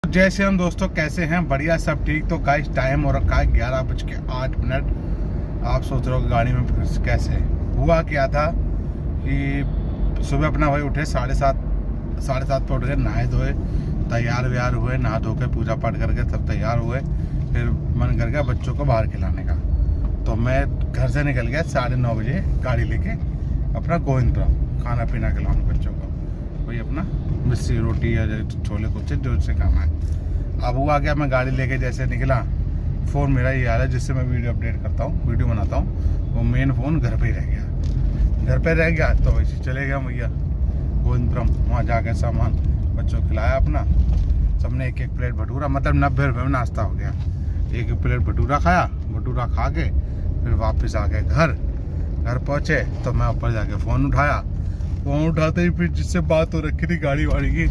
जय श्री राम दोस्तों, कैसे हैं? बढ़िया, सब ठीक। तो गाइस टाइम हो रखा है 11:08। आप सोच रहे हो गाड़ी में फिर कैसे हुआ क्या था कि सुबह अपना भाई उठे 7:30 पे उठ गए, नहाए धोए, तैयार व्यार हुए, नहा धो के पूजा पाठ करके सब तैयार हुए। फिर मन कर गया बच्चों को बाहर खिलाने का, तो मैं घर से निकल गया 9:30 बजे गाड़ी लेके अपना गोविंदपुरम खाना पीना खिलाऊँ बच्चों को, वही अपना मिस्सी रोटी या छोले कुलचे जो से काम है। अब हुआ क्या, मैं गाड़ी लेके जैसे निकला, फ़ोन मेरा ये आ रहा है जिससे मैं वीडियो अपडेट करता हूँ, वीडियो बनाता हूँ, वो मेन फ़ोन घर पे ही रह गया। घर पे रह गया तो वैसे चले गया भैया गोविंदपुरम, वहाँ जाके सामान बच्चों को खिलाया अपना। सबने एक एक प्लेट भटूरा, मतलब 90 रुपये में नाश्ता हो गया। एक एक प्लेट भटूरा खाया, भटूरा खा के फिर वापस आ गए घर पहुँचे तो मैं ऊपर जाके फ़ोन उठाया। फ़ोन उठाते ही फिर जिससे बात हो रखी थी गाड़ी वाड़ी की,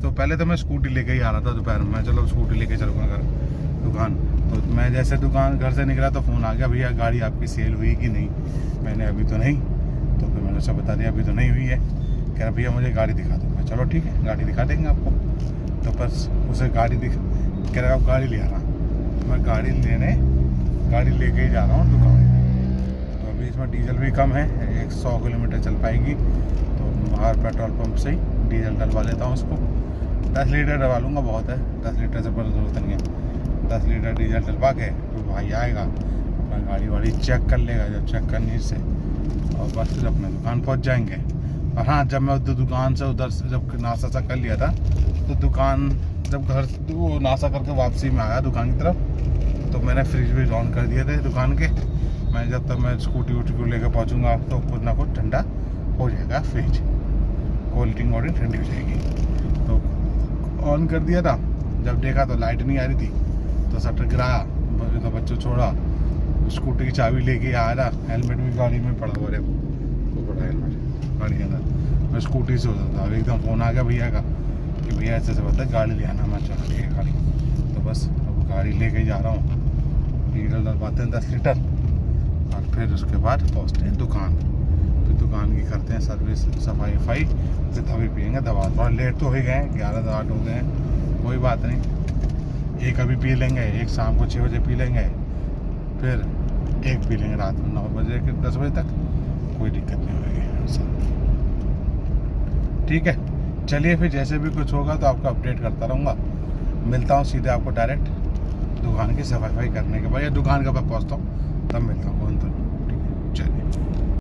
तो पहले तो मैं स्कूटी लेके ही आ रहा था दोपहर में, चलो स्कूटी लेके चलूँगा घर दुकान। तो मैं जैसे दुकान घर से निकला तो फ़ोन आ गया, भैया गाड़ी आपकी सेल हुई कि नहीं। मैंने अभी तो नहीं, तो फिर मैंने उसे बता दिया अभी तो नहीं हुई है। कह रहा भैया मुझे गाड़ी दिखा दो। मैं चलो ठीक है गाड़ी दिखा देंगे आपको। तो बस उसे गाड़ी कह रहा आप गाड़ी ले आना। मैं गाड़ी लेके ही जा रहा हूँ दुकान। तो अभी इसमें डीजल भी कम है, 100 किलोमीटर चल पाएगी, तो बाहर पेट्रोल पंप से ही डीजल डलवा लेता हूँ उसको। 10 लीटर डलवा लूँगा, बहुत है, 10 लीटर से बड़ी ज़रूरत नहीं है। 10 लीटर डीजल डलवा के तो भाई आएगा अपना गाड़ी वाड़ी चेक कर लेगा, जब चेक करने से, और बस फिर अपने दुकान पहुँच जाएंगे। और हाँ, जब मैं दुकान से उधर से जब नाश्ता सा कर लिया था, तो दुकान जब घर वो नाश्ता करके वापसी में आया दुकान की तरफ, तो मैंने फ्रिज भी ऑन कर दिए थे दुकान के। मैं जब तक मैं स्कूटी वूटी को लेकर पहुँचूँगा तो कुछ ना कुछ ठंडा हो जाएगा फ्रिज, कोल्ड ड्रिंक वोल्ड ड्रिंक ठंडी हो जाएगी। तो ऑन कर दिया था, जब देखा तो लाइट नहीं आ रही थी, तो शटर गिराया, तो बच्चों छोड़ा, स्कूटी की चाबी लेके आया था, हेलमेट भी गाड़ी में पड़ा हुआ, तो बड़ा हेलमेट गाड़ी के अंदर। मैं स्कूटी से होता था, एकदम फ़ोन आ गया भैया का कि भैया ऐसे से बता गाड़ी ले आना। मैं चलो ठीक है गाड़ी, तो बस अब गाड़ी लेके जा रहा हूँ। डीजल डलवाते हैं 10 लीटर, और फिर उसके बाद पहुँचते हैं दुकान। तो दुकान की करते हैं सर्विस, सफाई फिर तभी पियेंगे दवा। थोड़ा लेट तो हो ही गए, 11:08 हो गए हैं, कोई बात नहीं। एक अभी पी लेंगे, एक शाम को 6 बजे पी लेंगे, फिर एक पी लेंगे रात में 9 बजे के 10 बजे तक, कोई दिक्कत नहीं होगी। ठीक है, चलिए फिर जैसे भी कुछ होगा तो आपको अपडेट करता रहूँगा। मिलता हूँ सीधे आपको डायरेक्ट दुकान की सफाई करने के बाद, या दुकान के पास पहुँचता हूँ तब मिलता हूँ। ठीक है, चलिए।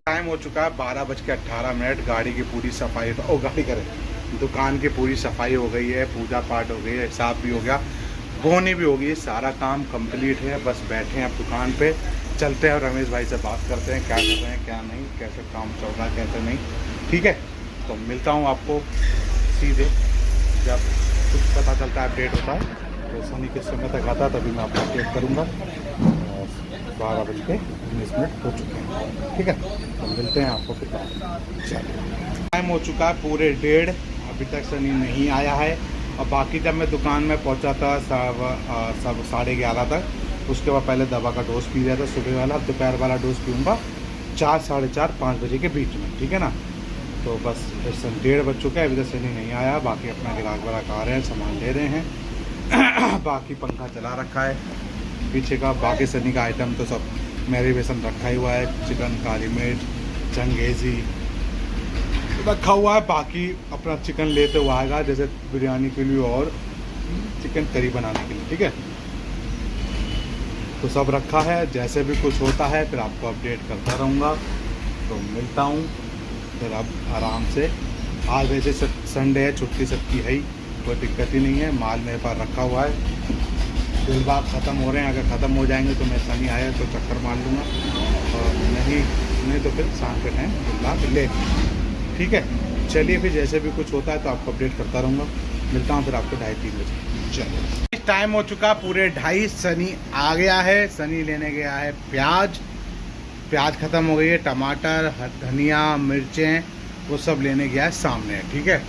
टाइम हो चुका है 12:18। गाड़ी की पूरी सफाई, गाड़ी करे, दुकान की पूरी सफाई हो गई है, पूजा पाठ हो गई है, हिसाब भी हो गया, बोनी भी हो गई, सारा काम कंप्लीट है। बस बैठे हैं अब दुकान पे, चलते हैं रमेश भाई से बात करते हैं, क्या कर रहे हैं क्या नहीं, कैसे काम चल रहा है कैसे नहीं। ठीक है, तो मिलता हूँ आपको सीधे जब कुछ पता चलता है, अपडेट होता है। तो सनी किस समय तक आता है तभी मैं आपको अपडेट करूँगा। 12:19 हो चुके हैं। ठीक है, तो मिलते हैं आपको फिर। टाइम हो चुका है पूरे 1:30, अभी तक सनी नहीं आया है। और बाकी जब मैं दुकान में पहुंचा था सब 11:30 तक, उसके बाद पहले दवा का डोज पी लिया था सुबह वाला, दोपहर वाला डोज पीऊँगा 4, 4:30, 5 बजे के बीच में। ठीक है ना, तो बस 1:30 बज चुका है, अभी तक सनी नहीं आया। बाकी अपना ग्राहक वराक आ रहे हैं, सामान ले रहे हैं। बाकी पंखा चला रखा है पीछे का। बाकी सनी का आइटम तो सब मैरिनेशन रखा ही हुआ है, चिकन, काली मिर्च, चंगेज़ी रखा हुआ है। बाकी अपना चिकन लेते हुआ आएगा, जैसे बिरयानी के लिए और चिकन करी बनाने के लिए। ठीक है, तो सब रखा है, जैसे भी कुछ होता है फिर आपको अपडेट करता रहूँगा। तो मिलता हूँ फिर अब आराम से। आज वैसे संडे है, छुट्टी सबकी है ही, कोई दिक्कत ही नहीं है। माल मेरे पास रखा हुआ है, दिलबाग ख़त्म हो रहे हैं, अगर ख़त्म हो जाएंगे तो मैं सनी आया तो चक्कर मार लूँगा, और नहीं तो फिर शाम के टाइम दिलबाग ले। ठीक है, चलिए फिर जैसे भी कुछ होता है तो आपको अपडेट करता रहूँगा। मिलता हूँ फिर आपको 2:30-3 बजे। चलिए, टाइम हो चुका पूरे 2:30, सनी आ गया है। सनी लेने गया है प्याज ख़त्म हो गई है, टमाटर, धनिया, मिर्चें, वो सब लेने गया है सामने। ठीक है,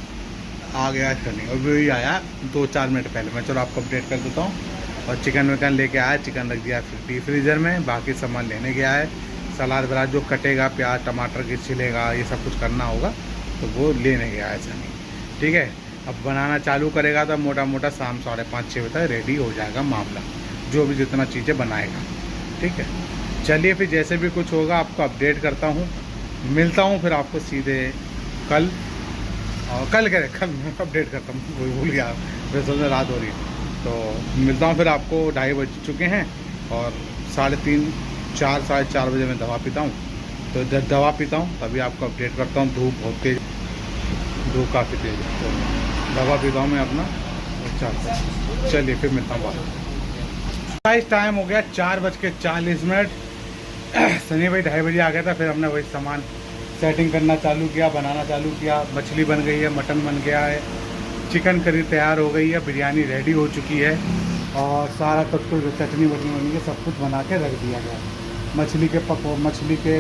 आ गया है सनी, और वही आया 2-4 मिनट पहले। मैं चलो आपको अपडेट कर देता हूँ। और चिकन विकन लेके आया, चिकन रख दिया डीप फ्रीज़र में। बाकी सामान लेने गया है, सलाद वलाद जो कटेगा, प्याज टमाटर की छिलेगा, ये सब कुछ करना होगा, तो वो लेने गया है सनी। ठीक है, अब बनाना चालू करेगा तो मोटा मोटा शाम 5:30-6 बजे तक रेडी हो जाएगा मामला, जो भी जितना चीज़ें बनाएगा। ठीक है, चलिए फिर जैसे भी कुछ होगा आपको अपडेट करता हूँ, मिलता हूँ फिर आपको सीधे कल अपडेट करता हूँ, भूल गया, फिर सोचने रात हो रही है। तो मिलता हूँ फिर आपको, 2:30 बज चुके हैं और 3:30, 4, 4:30 बजे मैं दवा पीता हूँ। तो जब दवा पीता हूँ तभी आपको अपडेट करता हूँ। धूप बहुत तेज, धूप काफ़ी तेज है, तो दवा पीता हूँ मैं अपना। अच्छा, चलिए फिर मिलता हूँ बाद। टाइम हो गया 4:40। सनी भाई 2:30 बजे आ गया था। फिर हमने वही सामान सेटिंग करना चालू किया, बनाना चालू किया। मछली बन गई है, मटन बन गया है, चिकन करी तैयार हो गई है, बिरयानी रेडी हो चुकी है और सारा कुछ चटनी वटनी बनी है, सब कुछ बना के रख दिया गया है। मछली के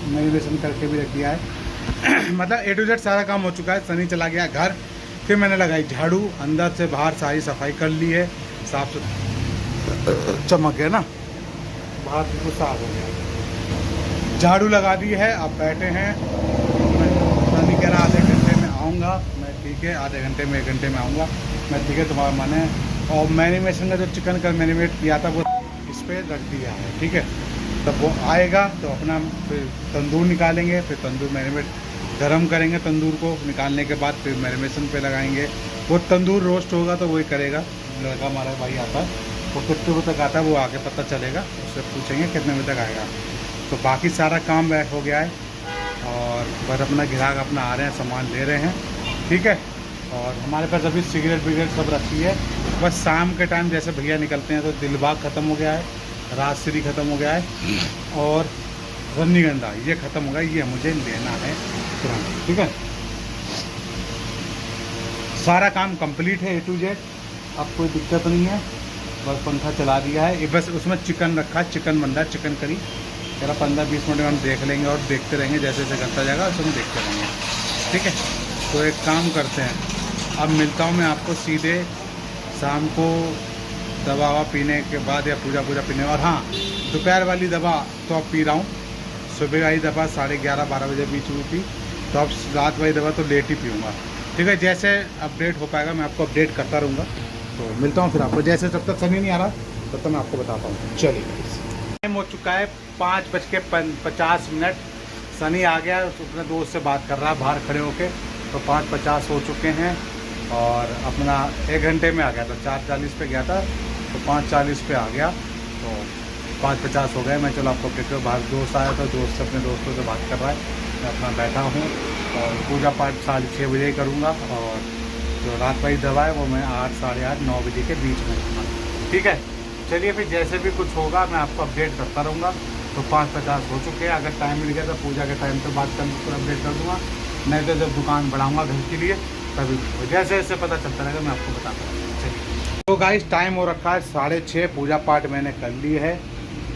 मैरिनेशन करके भी रख दिया है। मतलब A to Z सारा काम हो चुका है। सनी चला गया घर, फिर मैंने लगाई झाड़ू, अंदर से बाहर सारी सफाई कर ली है, साफ सुथरा चमक गया ना, बाहर बिल्कुल साफ हो गया। झाड़ू लगा दी है, अब बैठे हैं। सनी कह रहा आधे घंटे में आऊँगा, मैं ठीक है आधे घंटे में 1 घंटे में आऊँगा, मैं ठीक है तुम्हारा माने। और मैरिनेशन का जो चिकन का मैरिनेट किया था वो इस पर रख दिया है। ठीक है, तब वो आएगा तो अपना फिर तंदूर निकालेंगे, फिर तंदूर मैरिनेट गरम करेंगे, तंदूर को निकालने के बाद फिर मैरिनेशन पे लगाएंगे। वो तंदूर रोस्ट होगा तो वही करेगा, लड़का हमारा भाई आता है, वो कितने बजे तक आता है वो आके पता चलेगा, उससे पूछेंगे कितने बजे तक आएगा। तो बाकी सारा काम हो गया है और बस अपना ग्राहक अपना आ रहे हैं, सामान ले रहे हैं। ठीक है, और हमारे पास अभी सिगरेट विगरेट सब रखी है। बस शाम के टाइम जैसे भैया निकलते हैं तो दिलबाग ख़त्म हो गया है, राजश्री ख़त्म हो गया है और रजनीगंधा ये ख़त्म हो गया, ये मुझे लेना है तुरंत। ठीक है, सारा काम कंप्लीट है A to Z, अब कोई दिक्कत नहीं है। बस पंखा चला दिया है, बस उसमें चिकन रखा है, चिकन बन रहा है, चिकन करी। तेरा 15-20 मिनट में हम देख लेंगे और देखते रहेंगे, जैसे जैसे करता जाएगा उसको हम देखते रहेंगे। ठीक है, तो एक काम करते हैं, अब मिलता हूँ मैं आपको सीधे शाम को दवा ववा पीने के बाद या पूजा पीने। और हाँ, दोपहर वाली दवा तो अब पी रहा हूँ, सुबह वाली दवा 11:30-12 बजे पी चुकी थी, तो अब रात वाली दवा तो लेट ही पीऊँगा। ठीक है, जैसे अपडेट हो पाएगा मैं आपको अपडेट करता रहूँगा। तो मिलता हूँ फिर आपको, जैसे जब तक सनी नहीं आ रहा तब तक मैं आपको बताता हूँ। चलिए, टाइम हो चुका है 5:50। सनी आ गया, अपने दोस्त से बात कर रहा है बाहर खड़े होके। तो 5:50 हो चुके हैं और अपना 1 घंटे में आ गया था। 4:40 पे गया था तो 5:40 पे आ गया, तो 5:50 हो गए। मैं चलो आपको अपडेट करूँ, बाहर दोस्त आया था, दोस्त से अपने दोस्तों से बात कर रहा है, मैं अपना बैठा हूँ और पूजा पाठ 6:30 बजे ही करूँगा। और जो रात वाली दवा है वो मैं 8, 8:30, 9 बजे के बीच में दूँगा। ठीक है, चलिए फिर जैसे भी कुछ होगा मैं आपको अपडेट करता रहूँगा। तो 5:50 हो चुके हैं, अगर टाइम मिल गया तो पूजा के टाइम पे बात कर अपडेट कर दूँगा, नहीं तो जब दुकान बढ़ाऊँगा घर के लिए तभी जैसे जैसे पता चलता रहेगा मैं आपको बताता रहूँगा। चलिए, तो गाइस टाइम हो रखा है 6:30, पूजा पाठ मैंने कर ली है।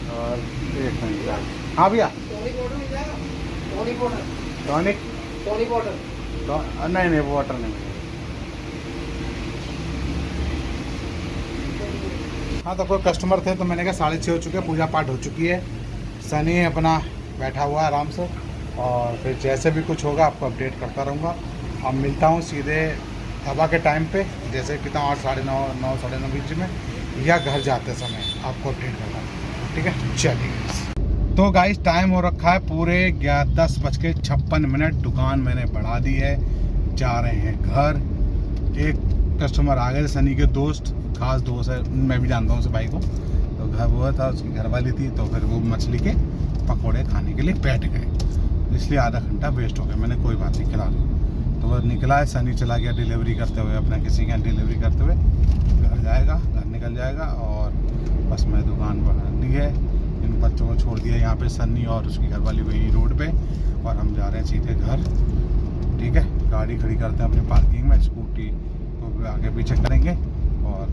और 1 मिनट, हाँ भैया टॉनिक नहीं वो वाटर नहीं। हाँ, तो कोई कस्टमर थे तो मैंने कहा 6:30 हो चुके हैं, पूजा पाठ हो चुकी है। सनी अपना बैठा हुआ है आराम से, और फिर जैसे भी कुछ होगा आपको अपडेट करता रहूँगा। अब मिलता हूँ सीधे दवा के टाइम पे, जैसे कितना 8, 9:30, 9:30 बीच में, या घर जाते समय आपको अपडेट करता हूँ। ठीक है, चलिए। तो गाइस टाइम हो रखा है पूरे 10:56। दुकान मैंने बढ़ा दी है, जा रहे हैं घर। एक कस्टमर आ गए, सनी के दोस्त, खास दोस्त है, मैं भी जानता हूँ उस भाई को। तो घर वो था, उसकी घरवाली थी, तो फिर वो मछली के पकौड़े खाने के लिए बैठ गए, इसलिए आधा घंटा वेस्ट हो गया। मैंने कोई बात नहीं, खिला दी। तो वो निकला है, सनी चला गया डिलीवरी करते हुए, अपना किसी के यहाँ डिलीवरी करते हुए घर जाएगा, घर निकल जाएगा। और बस मैं दुकान बढ़ा दी है, इन बच्चों को छोड़ दिया यहाँ पे, सनी और उसकी घरवाली वही रोड पे, और हम जा रहे हैं सीधे घर। ठीक है, गाड़ी खड़ी करते हैं अपनी पार्किंग में, स्कूटी को आगे पीछे करेंगे और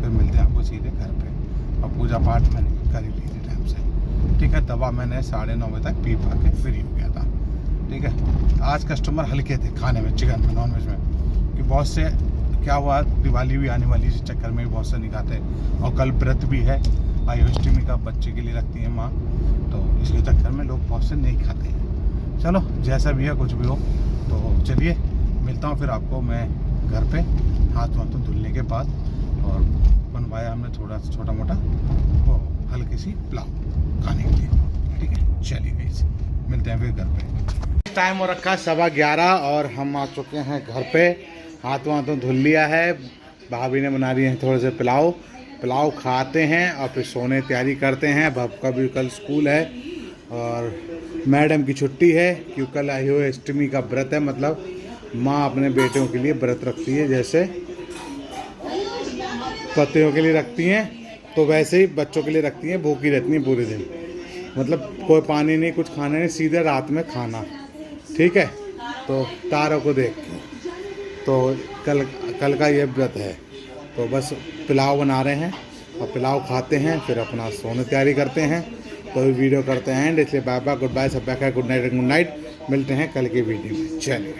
फिर मिलते हैं आपको सीधे घर पे। और पूजा पाठ मैंने कर ही ली थी टाइम से। ठीक है, दवा मैंने 9:30 बजे तक पी पा के फ्री हो गया था। ठीक है, आज कस्टमर हल्के थे खाने में, चिकन में, नॉन वेज में, कि बहुत से क्या हुआ, दिवाली भी आने वाली, इस चक्कर में भी बहुत से नहीं खाते, और कल व्रत भी है, अष्टमी का बच्चे के लिए रखती है माँ, तो इसके चक्कर में लोग बहुत से नहीं खाते हैं। चलो जैसा भी है, कुछ भी हो, तो चलिए मिलता हूँ फिर आपको मैं घर पे हाथ वाथ धुलने के बाद, और बनवाया हमने थोड़ा छोटा मोटा वो हल्की सी पुलाव खाने के लिए। ठीक है, चलिए गाइस मिलते हैं फिर घर पे। टाइम हो रखा 11:15 और हम आ चुके हैं घर पे। हाथ वाथ धुल लिया है, भाभी ने बना रही है थोड़े से पुलाव खाते हैं और फिर सोने तैयारी करते हैं। भाभी का भी कल स्कूल है और मैडम की छुट्टी है क्योंकि कल आई हुई अष्टमी का व्रत है। मतलब माँ अपने बेटों के लिए व्रत रखती है, जैसे पतियों के लिए रखती हैं तो वैसे ही बच्चों के लिए रखती हैं, भूखी रहती हैं पूरे दिन। मतलब कोई पानी नहीं, कुछ खाना नहीं, सीधे रात में खाना। ठीक है, तो तारों को देख के तो कल का ये व्रत है। तो बस पुलाव बना रहे हैं और पुलाव खाते हैं, फिर अपना सोने तैयारी करते हैं। तो वीडियो करते हैं एंड, इसलिए बाय बाय, गुड बाय, सब बैक है, गुड नाइट। मिलते हैं कल की वीडियो में। चलिए।